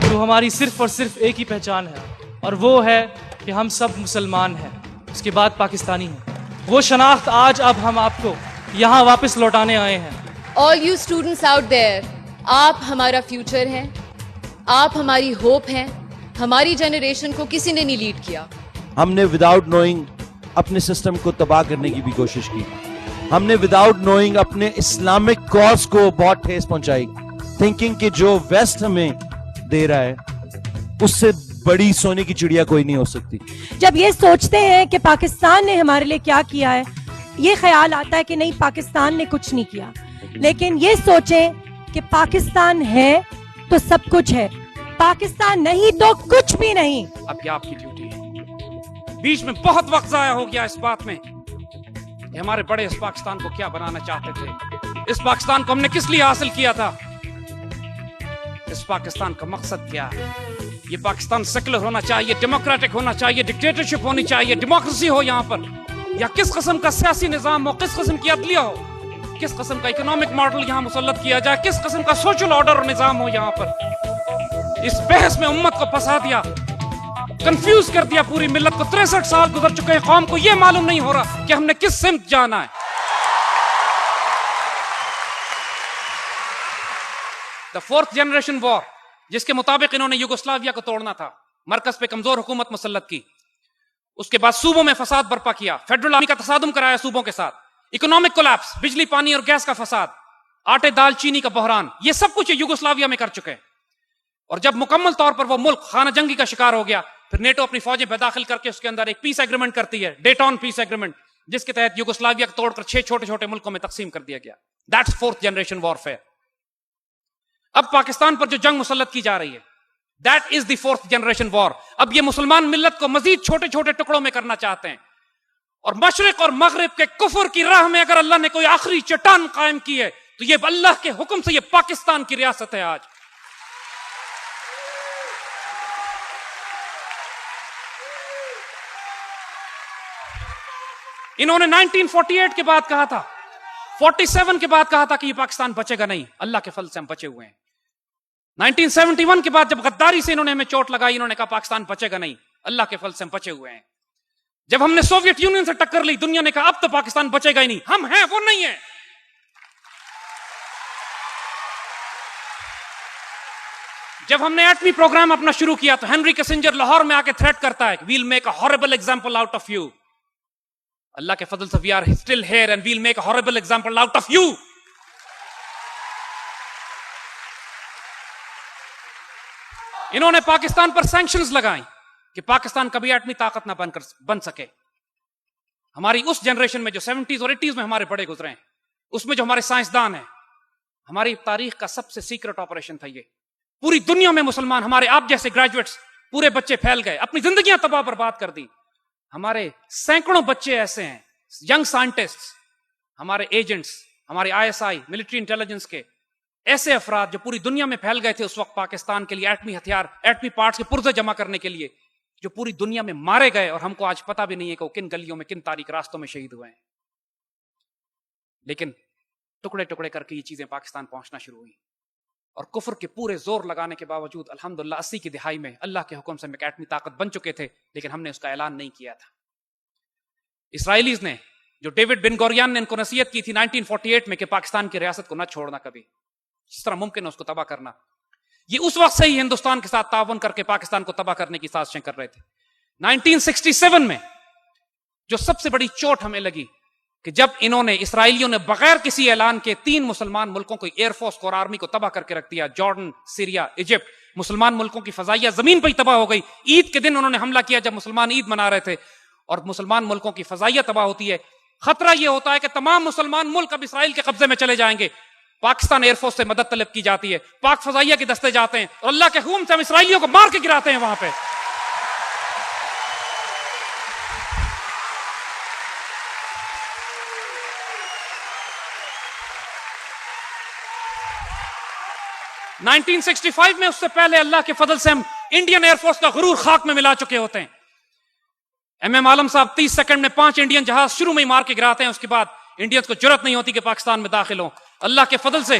تو ہماری صرف اور صرف ایک ہی پہچان ہے، اور وہ ہے کہ ہم سب مسلمان ہیں، اس کے بعد پاکستانی ہیں۔ وہ شناخت آج اب ہم آپ کو یہاں واپس لوٹانے آئے ہیں۔ All you students out there, آپ ہمارا فیوچر ہیں، آپ ہماری ہوپ ہیں۔ ہماری جنریشن کو کسی نے نہیں لیڈ کیا۔ ہم نے وداؤٹ نوئنگ اپنے سسٹم کو تباہ کرنے کی بھی کوشش کی، ہم نے وداؤٹ نوئنگ اپنے اسلامک کاز کو بہت ٹھیس پہنچائی، تھنکنگ کہ جو ویسٹ ہمیں دے رہا ہے اس سے بڑی سونے کی چڑیا کوئی نہیں ہو سکتی۔ جب یہ سوچتے ہیں کہ پاکستان نے ہمارے لیے کیا کیا ہے، یہ خیال آتا ہے کہ نہیں پاکستان نے کچھ نہیں کیا، لیکن یہ سوچیں کہ پاکستان ہے تو سب کچھ ہے، پاکستان نہیں تو کچھ بھی نہیں۔ اب یہ آپ کی ڈیوٹی ہے۔ بیچ میں بہت وقت ضائع ہو گیا اس بات میں کہ ہمارے بڑے اس پاکستان کو کیا بنانا چاہتے تھے، اس پاکستان کو ہم نے کس لیے حاصل کیا تھا، اس پاکستان کا مقصد کیا ہے۔ یہ پاکستان سیکولر ہونا چاہیے، ڈیموکریٹک ہونا چاہیے، ڈکٹیٹرشپ ہونی چاہیے، ڈیموکریسی ہو یہاں پر، یا کس قسم کا سیاسی نظام ہو، کس قسم کی عدلیہ ہو، کس قسم کا اکنامک ماڈل یہاں مسلط کیا جائے، کس قسم کا سوشل آرڈر اور نظام ہو یہاں پر۔ اس بحث میں امت کو پھنسا دیا، کنفیوز کر دیا پوری ملت کو۔ 63 سال گزر چکے ہیں، قوم کو یہ معلوم نہیں ہو رہا کہ ہم نے کس سمت جانا ہے۔ دا فورتھ جنریشن وار، جس کے مطابق انہوں نے یوگوسلاویا کو توڑنا تھا، مرکز پہ کمزور حکومت مسلط کی، اس کے بعد صوبوں میں فساد برپا کیا، فیڈرل آرمی کا تصادم کرایا صوبوں کے ساتھ، اکنامک کولیپس، بجلی پانی اور گیس کا فساد، آٹے دال چینی کا بحران، یہ سب کچھ یوگوسلاویا میں کر چکے ہیں۔ اور جب مکمل طور پر وہ ملک خانہ جنگی کا شکار ہو گیا، پھر نیٹو اپنی فوجیں پہ داخل کر کے اس کے اندر ایک پیس ایگریمنٹ کرتی ہے، ڈیٹون پیس ایگریمنٹ، جس کے تحت یوگوسلاویا کو توڑ کر 6 چھوٹے چھوٹے ملکوں میں تقسیم کر دیا گیا۔ That's fourth generation warfare. اب پاکستان پر جو جنگ مسلط کی جا رہی ہے، that is the fourth generation war. اب یہ مسلمان ملت کو مزید چھوٹے چھوٹے ٹکڑوں میں کرنا چاہتے ہیں، اور مشرق اور مغرب کے کفر کی راہ میں اگر اللہ نے کوئی آخری چٹان قائم کی ہے تو یہ اللہ کے حکم سے یہ پاکستان کی ریاست ہے۔ آج انہوں نے 1948 کے بعد کہا تھا، 47 کے بعد کہا تھا کہ یہ پاکستان بچے گا نہیں، اللہ کے فضل سے ہم بچے ہوئے ہیں۔ 1971 کے بعد جب غداری سے انہوں نے ہمیں چوٹ لگائی، انہوں نے کہا پاکستان بچے گا نہیں، اللہ کے فضل سے ہم بچے ہوئے ہیں۔ جب ہم نے سوویت یونین سے ٹکر لی، دنیا نے کہا اب تو پاکستان بچے گا ہی نہیں، ہم ہیں وہ نہیں ہیں۔ جب ہم نے ایٹمی پروگرام اپنا شروع کیا تو ہنری کسنجر لاہور میں آ کے تھریٹ کرتا ہے کہ we'll make a horrible example out of you. Allah کے فضل سے we are still here and we'll make a horrible example out of you. انہوں نے پاکستان پر سینکشنز لگائیں کہ پاکستان کبھی ایٹمی طاقت نہ بن سکے۔ ہماری اس جنریشن میں جو 70s اور 80s میں ہمارے بڑے گزرے ہیں، اس میں جو ہمارے سائنسدان ہیں، ہماری تاریخ کا سب سے سیکرٹ آپریشن تھا یہ۔ پوری دنیا میں مسلمان، ہمارے آپ جیسے گریجویٹس، پورے بچے پھیل گئے، اپنی زندگیاں تباہ برباد کر دی۔ ہمارے سینکڑوں بچے ایسے ہیں، ینگ سائنٹسٹ، ہمارے ایجنٹس، ہمارے ISI ملٹری انٹیلیجنس کے ایسے افراد جو پوری دنیا میں پھیل گئے تھے اس وقت پاکستان کے لیے ایٹمی ہتھیار، ایٹمی پارٹس کے پرزے جمع کرنے کے لیے، جو پوری دنیا میں مارے گئے، اور ہم کو آج پتہ بھی نہیں ہے کہ وہ کن گلیوں میں، کن تاریک راستوں میں شہید ہوئے ہیں۔ لیکن ٹکڑے ٹکڑے کر کے یہ چیزیں پاکستان پہنچنا شروع ہوئی، اور کفر کے پورے زور لگانے کے باوجود الحمدللہ 80 کی دہائی میں اللہ کے حکم سے ہم ایک ایٹمی طاقت بن چکے تھے، لیکن ہم نے اس کا اعلان نہیں کیا تھا۔ اسرائیلیز نے، جو ڈیوڈ بن گوریان نے ان کو نصیحت کی تھی 1948 میں کہ پاکستان کی ریاست کو نہ چھوڑنا کبھی، جس طرح ممکن ہے اس کو تباہ کرنا، یہ اس وقت سے ہی ہندوستان کے ساتھ تعاون کر کے پاکستان کو تباہ کرنے کی سازشیں کر رہے تھے۔ 1967 میں جو سب سے بڑی چوٹ ہمیں لگی کہ جب انہوں نے، اسرائیلیوں نے بغیر کسی اعلان کے 3 مسلمان ملکوں کو، ایئر فورس کو اور آرمی کو تباہ کر کے رکھ دیا، جارڈن، سیریا، ایجپٹ، مسلمان ملکوں کی فضائیہ زمین پہ ہی تباہ ہو گئی۔ عید کے دن انہوں نے حملہ کیا جب مسلمان عید منا رہے تھے، اور مسلمان ملکوں کی فضائیہ تباہ ہوتی ہے۔ خطرہ یہ ہوتا ہے کہ تمام مسلمان ملک اب اسرائیل کے قبضے میں چلے جائیں گے۔ پاکستان ایئر فورس سے مدد طلب کی جاتی ہے، پاک فضائیہ کے دستے جاتے ہیں، اور اللہ کے حکم سے ہم اسرائیلیوں کو مار کے گراتے ہیں وہاں پہ۔ (1965) میں، اس سے پہلے اللہ کے فضل سے ہم انڈین ایئر فورس کا غرور خاک میں ملا چکے ہوتے ہیں۔ ایم عالم صاحب 30 سیکنڈ میں 5 انڈین جہاز شروع میں ہی مار کے گراتے ہیں، اس کے بعد انڈینز کو جرأت نہیں ہوتی کہ پاکستان میں داخل ہوں۔ اللہ کے فضل سے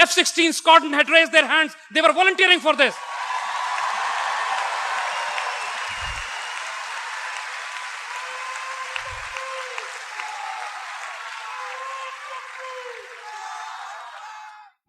F-16 squadron had raised their hands, they were volunteering for this.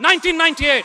1998।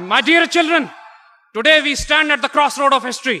My dear children, today we stand at the crossroad of history.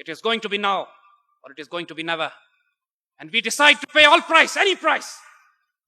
it is going to be now or it is going to be never, and we decide to pay all price, any price,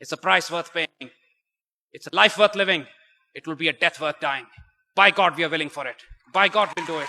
It's a price worth paying, it's a life worth living, it will be a death worth dying. By God we are willing for it, by God we'll do it.